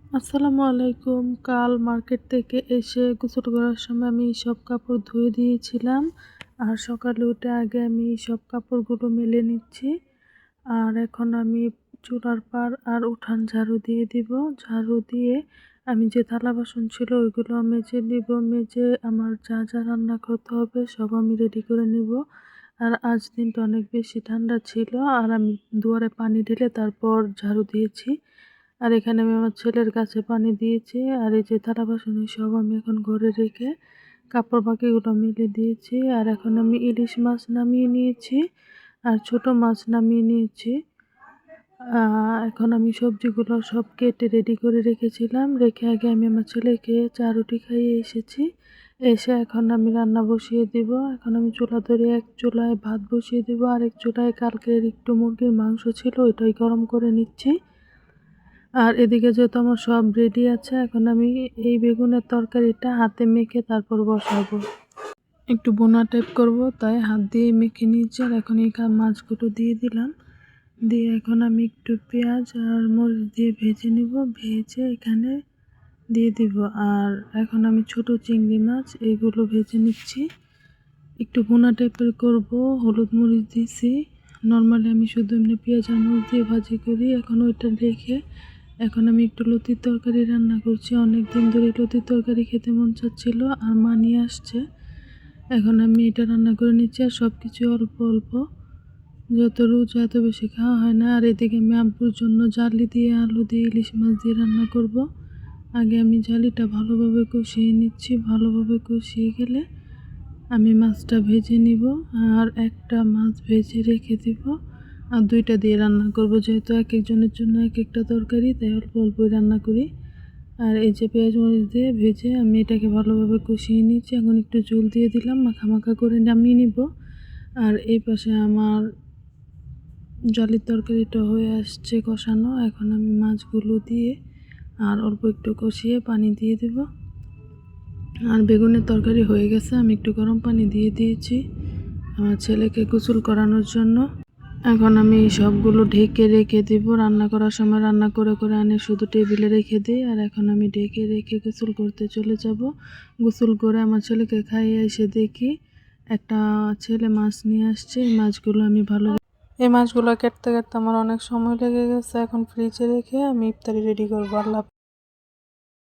আসসালামু আলাইকুম। কাল মার্কেট থেকে এসে গোসল করার সময় আমি সব কাপড় ধুয়ে দিয়েছিলাম। আর সকালে উঠে আগে আমি সব কাপড়গুলো মেলে নিচ্ছি। আর এখন আমি চুলার পাড় আর উঠান ঝাড়ু দিয়ে দিব। ঝাড়ু দিয়ে আমি যে থালা বাসন ছিল ওইগুলো মেজে নিব। মেজে আমার যা যা রান্না করতে হবে সব আমি রেডি করে নিব। আর আজ দিনটা অনেক বেশি ঠান্ডা ছিল। আর আমি দুয়ারে পানি ঢেলে তারপর ঝাড়ু দিয়েছি। আর এখানে আমি আমার ছেলের কাছে পানি দিয়েছি। আর এই যে থালা বাসন সব আমি এখন ঘরে রেখে কাপড় বাকিগুলো মেলে দিয়েছি। আর এখন আমি ইলিশ মাছ নামিয়ে নিয়েছি আর ছোট মাছ নামিয়ে নিয়েছি। এখন আমি সবজিগুলো সব কেটে রেডি করে রেখেছিলাম। রেখে আগে আমি আমার ছেলেকে চা রুটি খাইয়ে এসেছি। এসে এখন আমি রান্না বসিয়ে দিব। এখন আমি চুলা ধরে এক চুলায় ভাত বসিয়ে দিব, আরেক চুলায় কালকের একটু মুরগির মাংস ছিল ওইটাই গরম করে নিচ্ছি। আর এদিকে যেহেতু আমার সব রেডি আছে, এখন আমি এই বেগুনের তরকারিটা হাতে মেখে তারপর বসাবো। একটু বোনা টাইপ করব, তাই হাত দিয়ে মেখে নিয়েছি। আর এখন এই মাছগুলো দিয়ে দিলাম। দিয়ে এখন আমি একটু পেঁয়াজ আর মরিচ দিয়ে ভেজে নিব। ভেজে এখানে দিয়ে দিব। আর এখন আমি ছোট চিংড়ি মাছ এগুলো ভেজে নিচ্ছি। একটু বোনা টাইপের করব, হলুদ মরিচ দিয়েছি। নর্মালি আমি শুধু এমনি পেঁয়াজ আর মরিচ দিয়ে ভাজি করি। এখন ওইটা রেখে এখন আমি একটু লতির তরকারি রান্না করছি। অনেক দিন ধরে লতির তরকারি খেতে মন চাচ্ছিল, আর মা নিয়ে আসছে। এখন আমি এটা রান্না করে নিচ্ছি। আর সব কিছু অল্প অল্প, যত রোজ এত বেশি খাওয়া হয় না। আর এদিকে আমি আব্বুর জন্য জালি দিয়ে আলু দিয়ে ইলিশ মাছ দিয়ে রান্না করব। আগে আমি জালিটা ভালোভাবে কষিয়ে নিচ্ছি। ভালোভাবে কষিয়ে গেলে আমি মাছটা ভেজে নিব। আর একটা মাছ ভেজে রেখে দিব। আর দুইটা দিয়ে রান্না করব, যেহেতু এক একজনের জন্য এক একটা তরকারি, তাই অল্প অল্পই রান্না করি। আর এই যে পেঁয়াজ মরিচ দিয়ে ভেজে আমি এটাকে ভালোভাবে কষিয়ে নিচ্ছি। এখন একটু ঝোল দিয়ে দিলাম, মাখা মাখা করে নামিয়ে নিব। আর এই পাশে আমার জালির তরকারিটা হয়ে আসছে কষানো। এখন আমি মাছগুলো দিয়ে আর অল্প একটু কষিয়ে পানি দিয়ে দেব। আর বেগুনের তরকারি হয়ে গেছে। আমি একটু গরম পানি দিয়ে দিয়েছি আমার ছেলেকে গোসল করানোর জন্য। এখন আমি সবগুলো ঢেকে রেখে দিব। রান্না করার সময় রান্না করে করে আনে শুধু টেবিলে রেখে দিই। আর এখন আমি ঢেকে রেখে গোসল করতে চলে যাব। গোসল করে আমার ছেলেকে খাইয়ে এসে দেখি একটা ছেলে মাছ নিয়ে আসছে। এই মাছগুলো কাটতে কাটতে আমার অনেক সময় লেগে গেছে। এখন ফ্রিজে রেখে আমি ইফতারি রেডি করবো। আল্লাহ।